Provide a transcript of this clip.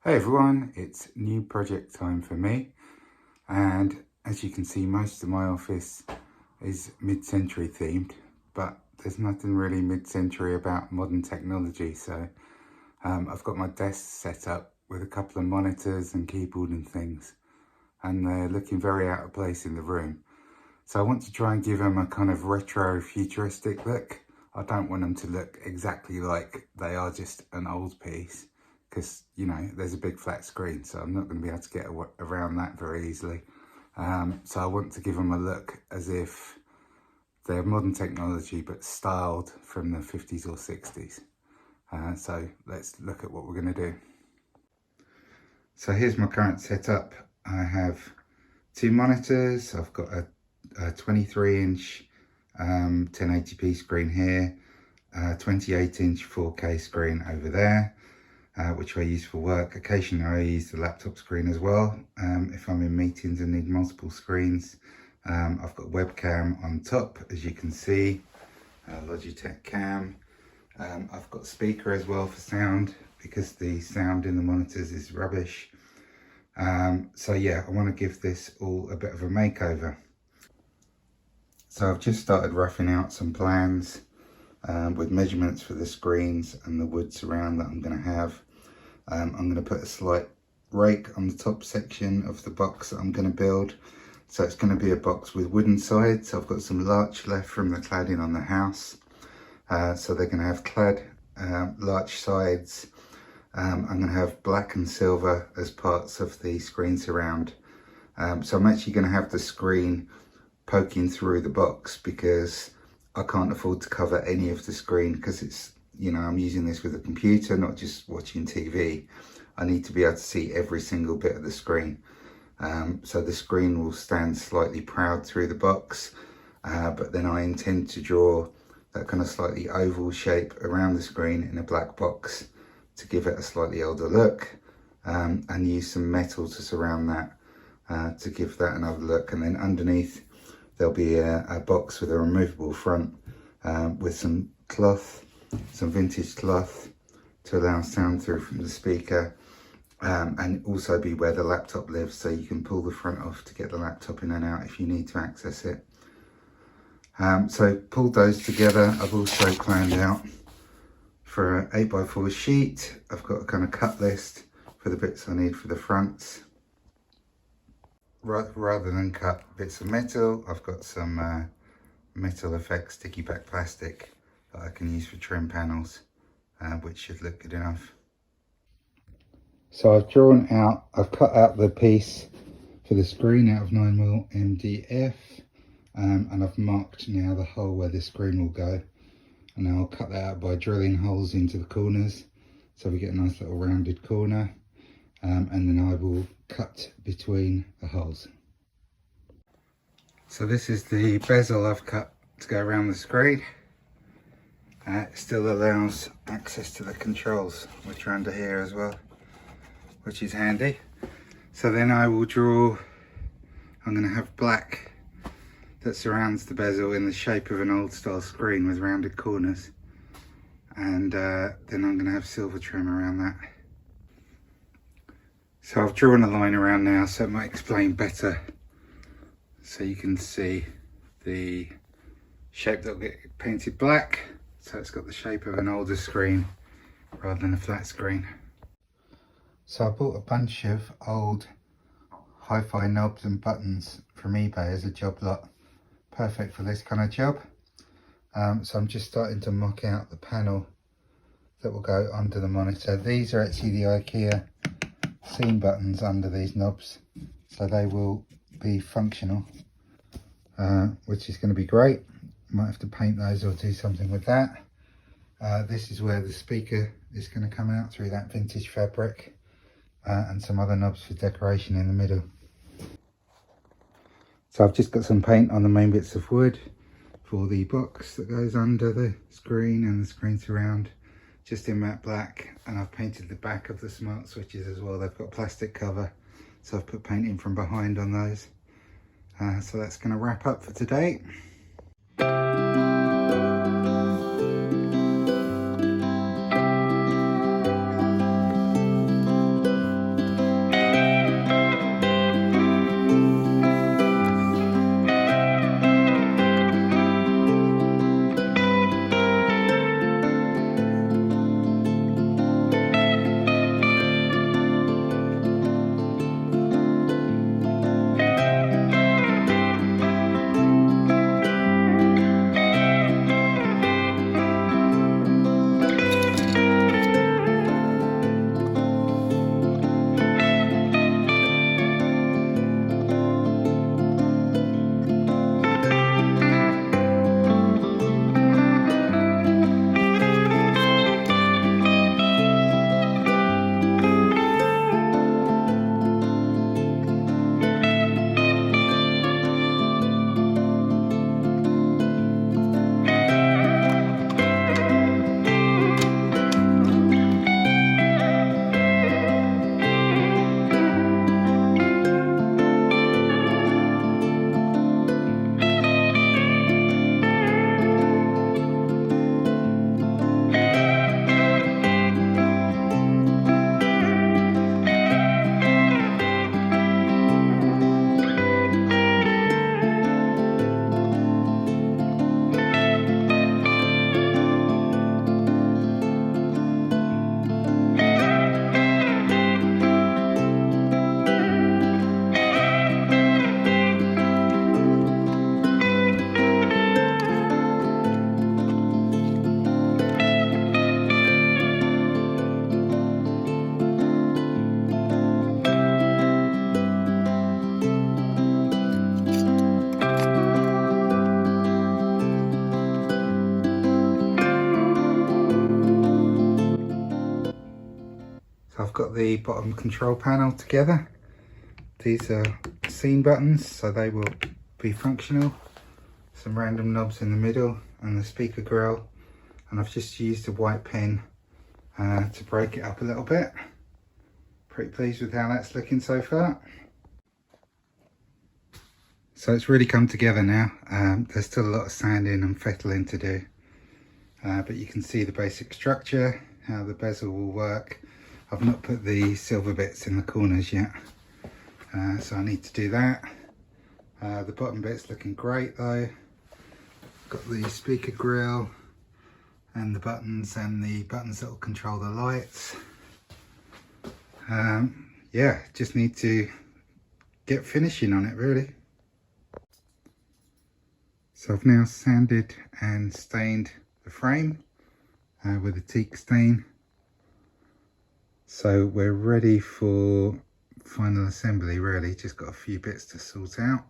Hey everyone, it's new project time for me, and as you can see, most of my office is mid-century themed, but there's nothing really mid-century about modern technology. So I've got my desk set up with a couple of monitors and keyboard and things, and they're looking very out of place in the room. So I want to try and give them a kind of retro futuristic look. I don't want them to look exactly like they are just an old piece, because, you know, there's a big flat screen, so I'm not going to be able to get around that very easily. So I want to give them a look as if they're modern technology, but styled from the 50s or 60s. So let's look at what we're going to do. So here's my current setup. I have two monitors. I've got a 23-inch 1080p screen here, 28-inch 4K screen over there, which I use for work. Occasionally I use the laptop screen as well, if I'm in meetings and need multiple screens. I've got webcam on top, as you can see, Logitech cam. I've got speaker as well for sound, because the sound in the monitors is rubbish. So yeah, I want to give this all a bit of a makeover. So I've just started roughing out some plans with measurements for the screens and the wood surround that I'm going to have. I'm going to put a slight rake on the top section of the box that I'm going to build. So it's going to be a box with wooden sides. I've got some larch left from the cladding on the house. So they're going to have clad larch sides. I'm going to have black and silver as parts of the screen surround. So I'm actually going to have the screen poking through the box, because I can't afford to cover any of the screen, because it's, you know, I'm using this with a computer, not just watching TV. I need to be able to see every single bit of the screen. So the screen will stand slightly proud through the box, but then I intend to draw that kind of slightly oval shape around the screen in a black box to give it a slightly older look, and use some metal to surround that to give that another look. And then underneath there'll be a box with a removable front, with some cloth, some vintage cloth to allow sound through from the speaker, and also be where the laptop lives, so you can pull the front off to get the laptop in and out if you need to access it. So pulled those together. I've also planned out for an 8x4 sheet. I've got a kind of cut list for the bits I need for the fronts. Rather than cut bits of metal, I've got some metal effects sticky back plastic that I can use for trim panels, which should look good enough. So I've cut out the piece for the screen out of 9mm MDF, and I've marked now the hole where the screen will go. And I'll cut that out by drilling holes into the corners, so we get a nice little rounded corner. And then I will cut between the holes. So this is the bezel I've cut to go around the screen. It still allows access to the controls, which are under here as well, which is handy. So then I will draw, I'm going to have black that surrounds the bezel in the shape of an old style screen with rounded corners. And then I'm going to have silver trim around that. So I've drawn a line around now, so it might explain better, so you can see the shape that will get painted black. So it's got the shape of an older screen rather than a flat screen. So I bought a bunch of old hi-fi knobs and buttons from eBay as a job lot, perfect for this kind of job. So I'm just starting to mock out the panel that will go under the monitor. These are actually the IKEA seam buttons under these knobs, so they will be functional, which is going to be great. Might have to paint those or do something with that. This is where the speaker is going to come out through that vintage fabric, and some other knobs for decoration in the middle. So I've just got some paint on the main bits of wood for the box that goes under the screen and the screen surround, just in matte black. And I've painted the back of the smart switches as well. They've got plastic cover, so I've put paint in from behind on those. So that's going to wrap up for today. got the bottom control panel together. These are scene buttons, so they will be functional. Some random knobs in the middle and the speaker grill. And I've just used a white pen to break it up a little bit. Pretty pleased with how that's looking so far. So it's really come together now. There's still a lot of sanding and fettling to do. But you can see the basic structure, how the bezel will work. I've not put the silver bits in the corners yet, so I need to do that. The bottom bit's looking great though. Got the speaker grill and the buttons that will control the lights. Yeah, just need to get finishing on it really. So I've now sanded and stained the frame with a teak stain. So we're ready for final assembly really, just got a few bits to sort out.